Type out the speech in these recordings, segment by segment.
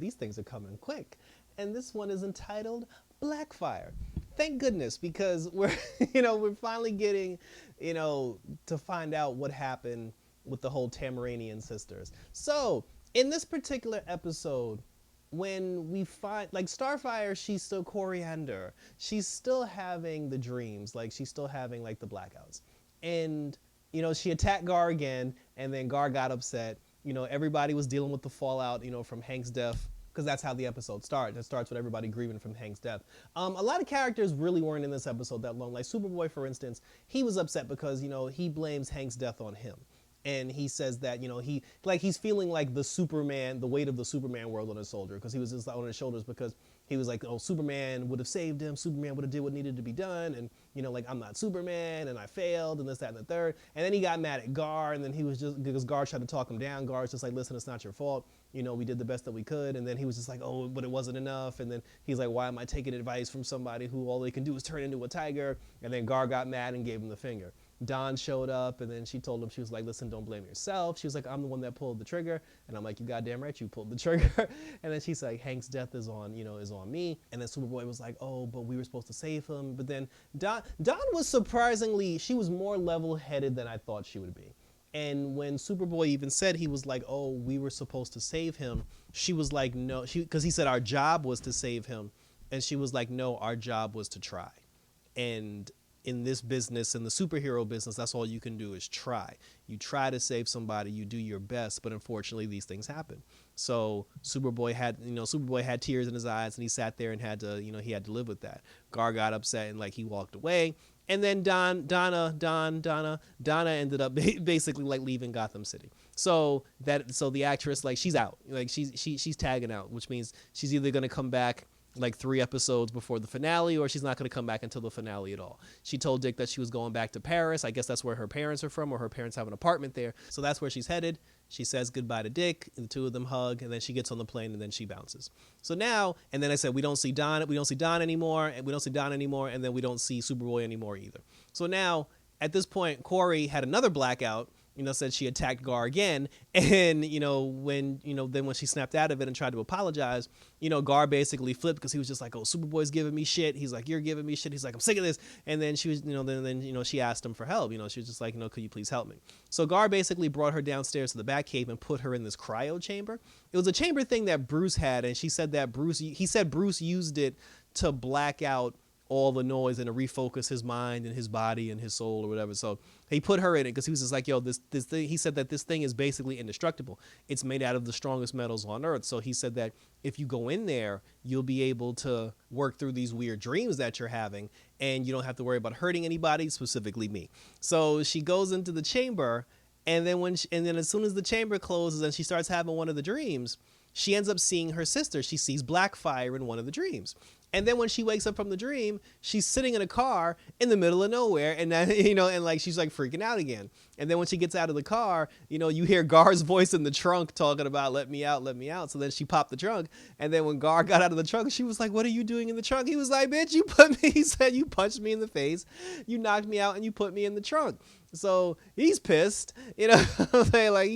these things are coming quick. And this one is entitled Blackfire. Thank goodness, because we're we're finally getting to find out what happened with the whole Tamaranian sisters. So in this particular episode, when we find like Starfire, she's still Coriander. She's still having the dreams, like she's still having like the blackouts. And she attacked Gar again, and then Gar got upset. Everybody was dealing with the fallout, from Hank's death, because that's how the episode starts. It starts with everybody grieving from Hank's death. A lot of characters really weren't in this episode that long. Like Superboy, for instance, he was upset because, he blames Hank's death on him. And he says that, he's feeling like the Superman, the weight of the Superman world on his shoulder, because he was just on his shoulders, because he was like, oh, Superman would have saved him. Superman would have did what needed to be done. And, I'm not Superman and I failed and this, that, and the third. And then he got mad at Gar, and then he was just, because Gar tried to talk him down. Gar's just like, listen, it's not your fault. We did the best that we could. And then he was just like, oh, but it wasn't enough. And then he's like, why am I taking advice from somebody who all they can do is turn into a tiger? And then Gar got mad and gave him the finger. Dawn showed up, and then she told him, she was like, listen, don't blame yourself. She was like, I'm the one that pulled the trigger. And I'm like, you goddamn right, you pulled the trigger. And then she's like, Hank's death is on me. And then Superboy was like, oh, but we were supposed to save him. But then Dawn was surprisingly, she was more level-headed than I thought she would be. And when Superboy even said, he was like, oh, we were supposed to save him, she was like, no, because he said our job was to save him. And she was like, no, our job was to try. And in this business, in the superhero business, that's all you can do is try. You try to save somebody, you do your best, but unfortunately these things happen. So Superboy had tears in his eyes, and he sat there and had to, he had to live with that. Gar got upset and like he walked away. And then Donna ended up basically like leaving Gotham City. So the actress, like, she's out, like she's tagging out, which means she's either going to come back like 3 episodes before the finale, or she's not going to come back until the finale at all. She told Dick that she was going back to Paris. I guess that's where her parents are from, or her parents have an apartment there. So that's where she's headed. She says goodbye to Dick, and the two of them hug, and then she gets on the plane, and then she bounces. So now, and then I said, we don't see Don anymore, and we don't see Don anymore, and then we don't see Superboy anymore either. So now, at this point, Corey had another blackout, said she attacked Gar again. And, then when she snapped out of it and tried to apologize, Gar basically flipped, because he was just like, oh, Superboy's giving me shit. He's like, you're giving me shit. He's like, I'm sick of this. And then she was, then she asked him for help. She was just like, could you please help me? So Gar basically brought her downstairs to the Batcave and put her in this cryo chamber. It was a chamber thing that Bruce had. And she said that Bruce used it to black out all the noise and to refocus his mind and his body and his soul or whatever. So he put her in it because he was just like, yo, this thing, he said that this thing is basically indestructible. It's made out of the strongest metals on earth. So he said that if you go in there, you'll be able to work through these weird dreams that you're having, and you don't have to worry about hurting anybody, specifically me. So she goes into the chamber, and then as soon as the chamber closes and she starts having one of the dreams, she ends up seeing her sister. She sees Blackfire in one of the dreams. And then when she wakes up from the dream, she's sitting in a car in the middle of nowhere, and then, and like she's like freaking out again. And then when she gets out of the car, you hear Gar's voice in the trunk talking about let me out, let me out. So then she popped the trunk, and then when Gar got out of the trunk, she was like, what are you doing in the trunk? He was like, bitch, he said you punched me in the face, you knocked me out, and you put me in the trunk. So he's pissed, like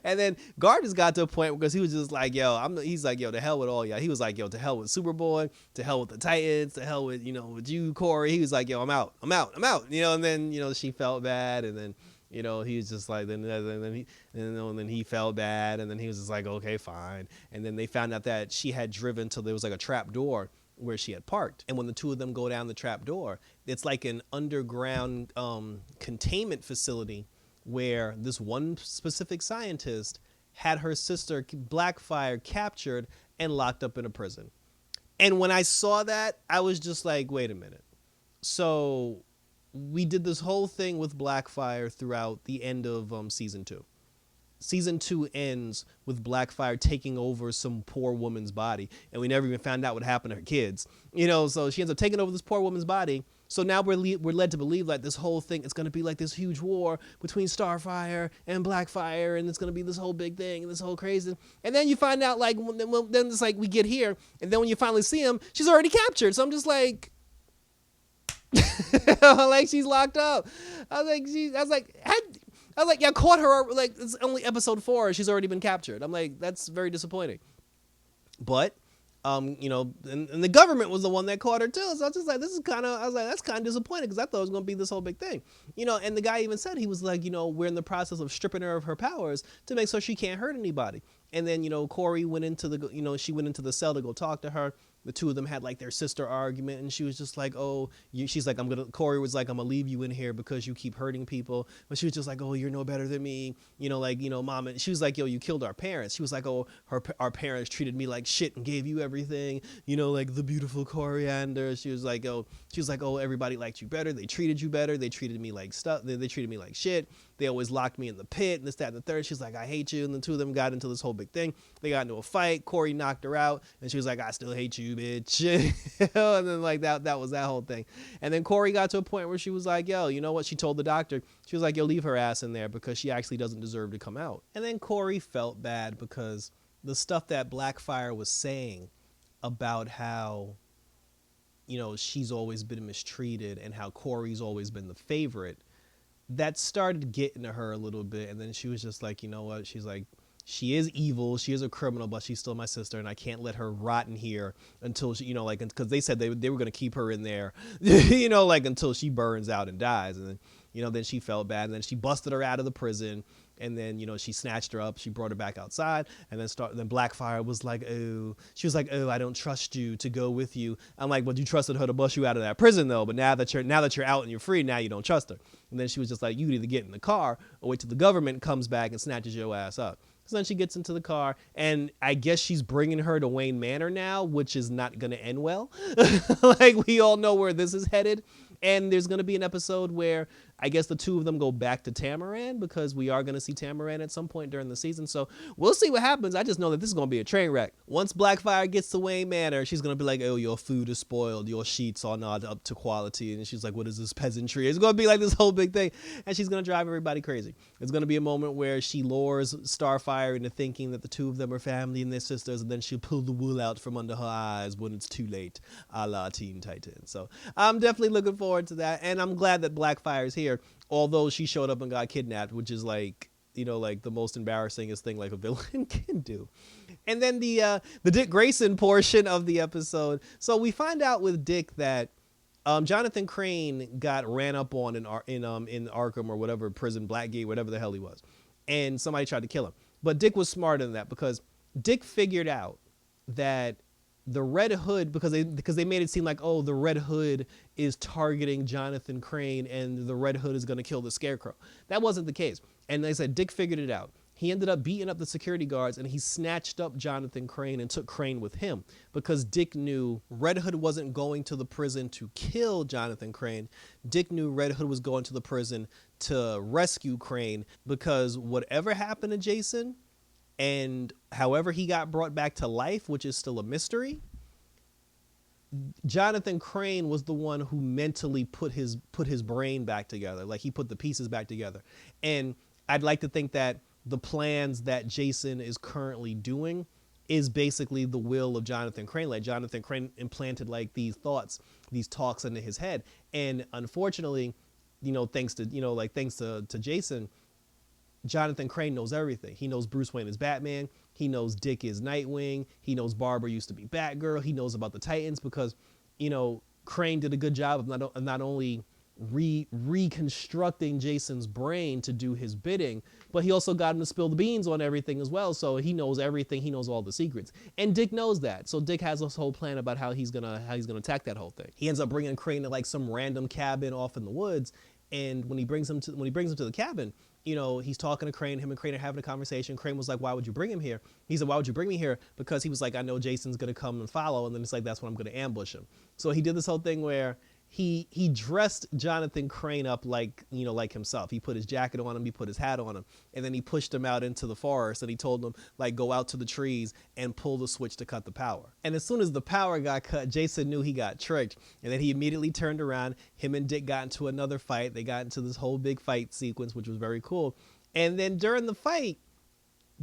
and then Gar just got to a point because he was just like, he's like, yo, to hell with all y'all. He was like, yo, to hell with Superboy, to hell with the Titans, to hell with, with you, Corey. He was like, yo, I'm out. And then, she felt bad. And then, he was just like, then he felt bad. And then he was just like, okay, fine. And then they found out that she had driven till there was like a trap door where she had parked. And when the two of them go down the trap door, it's like an underground containment facility where this one specific scientist had her sister Blackfire captured and locked up in a prison. And when I saw that, I was just like, wait a minute. So we did this whole thing with Blackfire throughout the end of season 2. Season 2 ends with Blackfire taking over some poor woman's body, and we never even found out what happened to her kids. So she ends up taking over this poor woman's body. So now we're led to believe that this whole thing is going to be like this huge war between Starfire and Blackfire, and it's going to be this whole big thing and this whole crazy. And then you find out, like, then it's like we get here, and then when you finally see him, she's already captured. So I'm just like, like, she's locked up. I was like, yeah, I caught her, like, it's only episode 4, she's already been captured. I'm like, that's very disappointing. But and the government was the one that caught her too. So I was just like, I was like, that's kind of disappointing because I thought it was going to be this whole big thing, And the guy even said, he was like, we're in the process of stripping her of her powers to make sure she can't hurt anybody. And then Corey went into she went into the cell to go talk to her. The two of them had like their sister argument, and she was just like, oh, she's like, Corey was like, I'm gonna leave you in here because you keep hurting people. But she was just like, oh, you're no better than me, mom. And she was like, yo, you killed our parents. She was like, oh, our parents treated me like shit and gave you everything, like the beautiful coriander. She was like, oh, everybody liked you better. They treated you better. They treated me like stuff. They treated me like shit. They always locked me in the pit and this, that, and the third. She's like, I hate you. And the two of them got into this whole big thing. They got into a fight. Corey knocked her out, and she was like, I still hate you, bitch. And then like that was that whole thing. And then Corey got to a point where she was like, yo, you know what? She told the doctor, she was like, yo, leave her ass in there because she actually doesn't deserve to come out. And then Corey felt bad because the stuff that Blackfire was saying about how, she's always been mistreated and how Corey's always been the favorite, that started getting to her a little bit. And then she was just like, you know what? She's like, she is evil. She is a criminal, but she's still my sister, and I can't let her rot in here until she, because they said they were going to keep her in there, until she burns out and dies. And then, then she felt bad, and then she busted her out of the prison. And then, she snatched her up. She brought her back outside, and then Blackfire was like, oh, she was like, oh, I don't trust you to go with you. I'm like, well, you trusted her to bust you out of that prison though. But now that you're out and you're free, now you don't trust her. And then she was just like, you either get in the car or wait till the government comes back and snatches your ass up. So then she gets into the car, and I guess she's bringing her to Wayne Manor now, which is not going to end well. Like, we all know where this is headed. And there's going to be an episode where I guess the two of them go back to Tamaran, because we are going to see Tamaran at some point during the season. So we'll see what happens. I just know that this is going to be a train wreck. Once Blackfire gets to Wayne Manor, she's going to be like, oh, your food is spoiled. Your sheets are not up to quality. And she's like, what is this peasantry? It's going to be like this whole big thing. And she's going to drive everybody crazy. It's going to be a moment where she lures Starfire into thinking that the two of them are family and they're sisters. And then she'll pull the wool out from under her eyes when it's too late, a la Teen Titans. So I'm definitely looking forward to that. And I'm glad that Blackfire is here, although she showed up and got kidnapped, which is like, like the most embarrassingest thing like a villain can do. And then the Dick Grayson portion of the episode. So we find out with Dick that Jonathan Crane got ran up on in Arkham or whatever prison, Blackgate, whatever the hell he was, and somebody tried to kill him. But Dick was smarter than that, because Dick figured out that the Red Hood, because they made it seem like, oh, the Red Hood is targeting Jonathan Crane and the Red Hood is going to kill the Scarecrow. That wasn't the case. And they said Dick figured it out. He ended up beating up the security guards, and he snatched up Jonathan Crane and took Crane with him, because Dick knew Red Hood wasn't going to the prison to kill Jonathan Crane. Dick knew Red Hood was going to the prison to rescue Crane, because whatever happened to Jason, and however he got brought back to life, which is still a mystery, Jonathan Crane was the one who mentally put his brain back together. Like, he put the pieces back together. And I'd like to think that the plans that Jason is currently doing is basically the will of Jonathan Crane. Like, Jonathan Crane implanted like these thoughts, these talks into his head. And unfortunately, thanks to Jason, Jonathan Crane knows everything. He knows Bruce Wayne is Batman. He knows Dick is Nightwing. He knows Barbara used to be Batgirl. He knows about the Titans, because, Crane did a good job of not only reconstructing Jason's brain to do his bidding, but he also got him to spill the beans on everything as well. So he knows everything. He knows all the secrets, and Dick knows that. So Dick has this whole plan about how he's gonna attack that whole thing. He ends up bringing Crane to like some random cabin off in the woods, and when he brings him to the cabin, he's talking to Crane. Him and Crane are having a conversation. Crane was like, why would you bring him here? He said, why would you bring me here? Because he was like, I know Jason's going to come and follow. And then it's like, that's when I'm going to ambush him. So he did this whole thing where he dressed Jonathan Crane up like himself. He put his jacket on him. He put his hat on him. And then he pushed him out into the forest, and he told him, like, go out to the trees and pull the switch to cut the power. And as soon as the power got cut, Jason knew he got tricked. And then he immediately turned around. Him and Dick got into another fight. They got into this whole big fight sequence, which was very cool. And then during the fight,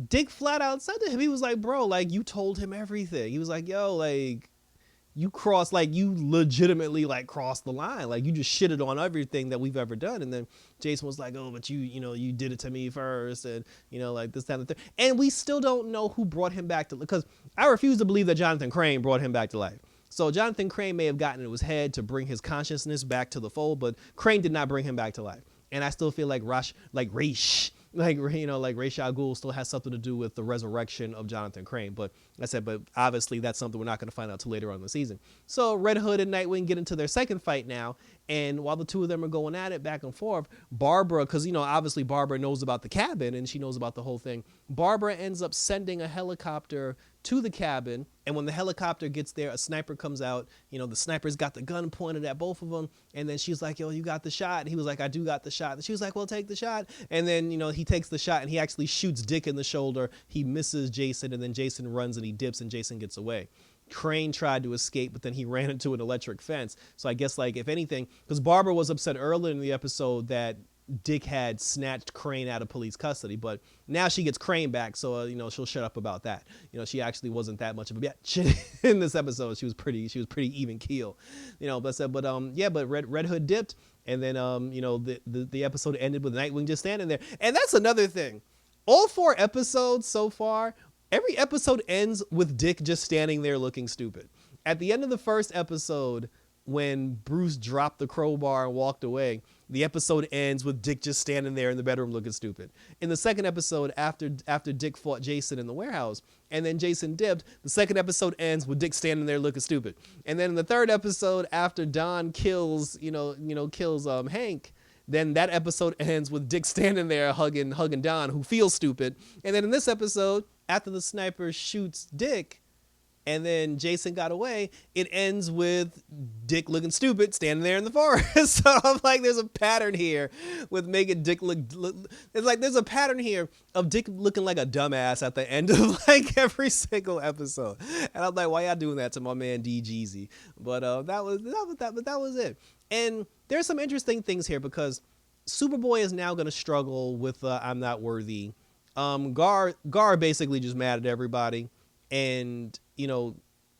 Dick flat out said to him, he was like, bro, like, you told him everything. He was like, yo, like, you crossed, like, you legitimately, like, crossed the line. Like, you just shitted on everything that we've ever done. And then Jason was like, oh, but you know, you did it to me first. And, you know, like this, that, and the thing. And we still don't know who brought him back to, because I refuse to believe that Jonathan Crane brought him back to life. So Jonathan Crane may have gotten into his head to bring his consciousness back to the fold, but Crane did not bring him back to life. And I still feel like Ra's al Ghul still has something to do with the resurrection of Jonathan Crane. But I said, but obviously that's something we're not going to find out till later on in the season. So Red Hood and Nightwing get into their second fight now. And while the two of them are going at it back and forth, Barbara, because, you know, obviously Barbara knows about the cabin and she knows about the whole thing. Barbara ends up sending a helicopter to the cabin. And when the helicopter gets there, a sniper comes out. You know, the sniper's got the gun pointed at both of them. And then she's like, yo, you got the shot? And he was like, I do got the shot. And she was like, well, take the shot. And then, you know, he takes the shot and he actually shoots Dick in the shoulder. He misses Jason, and then Jason runs and he dips and Jason gets away. Crane tried to escape, but then he ran into an electric fence. So I guess, like, if anything, because Barbara was upset earlier in the episode that Dick had snatched Crane out of police custody, but now she gets Crane back, so you know, she'll shut up about that. You know, she actually wasn't that much of a bitch in this episode. She was pretty even keel, you know. But Red Hood dipped, and then you know, the episode ended with Nightwing just standing there. And that's another thing. All 4 episodes so far, every episode ends with Dick just standing there looking stupid. At the end of the first episode, when Bruce dropped the crowbar and walked away, the episode ends with Dick just standing there in the bedroom looking stupid. In the second episode, after Dick fought Jason in the warehouse and then Jason dipped, the second episode ends with Dick standing there looking stupid. And then in the third episode, after Don kills Hank, then that episode ends with Dick standing there hugging Don, who feels stupid. And then in this episode, after the sniper shoots Dick, and then Jason got away, it ends with Dick looking stupid standing there in the forest. So I'm like, there's a pattern here with making Dick look. It's like there's a pattern here of Dick looking like a dumbass at the end of like every single episode. And I'm like, why y'all doing that to my man D Jeezy? But that was it. And there's some interesting things here because Superboy is now going to struggle with I'm not worthy. Gar basically just mad at everybody. And, you know,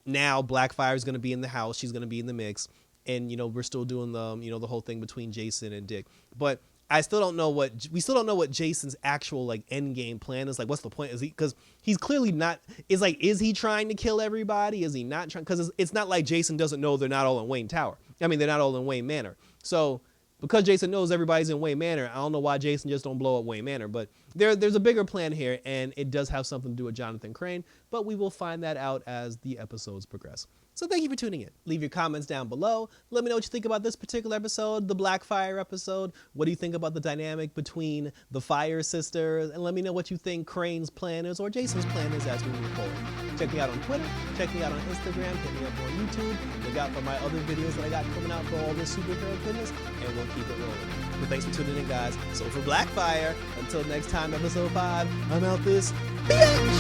now Blackfire is going to be in the house. She's going to be in the mix. And, you know, we're still doing the whole thing between Jason and Dick. But we still don't know what Jason's actual like end game plan is. Like, what's the point? Because he's clearly not, is he trying to kill everybody? Is he not trying? Because it's not like Jason doesn't know they're not all in Wayne Tower. I mean, they're not all in Wayne Manor. So because Jason knows everybody's in Wayne Manor, I don't know why Jason just don't blow up Wayne Manor. But there's a bigger plan here, and it does have something to do with Jonathan Crane. But we will find that out as the episodes progress. So thank you for tuning in. Leave your comments down below. Let me know what you think about this particular episode, the Blackfire episode. What do you think about the dynamic between the Fire sisters? And let me know what you think Crane's plan is or Jason's plan is as we move forward. Check me out on Twitter. Check me out on Instagram. Hit me up on YouTube. Look out for my other videos that I got coming out for all this superhero goodness. And we'll keep it rolling. But thanks for tuning in, guys. So for Blackfire, until next time, episode 5, I'm out this bitch!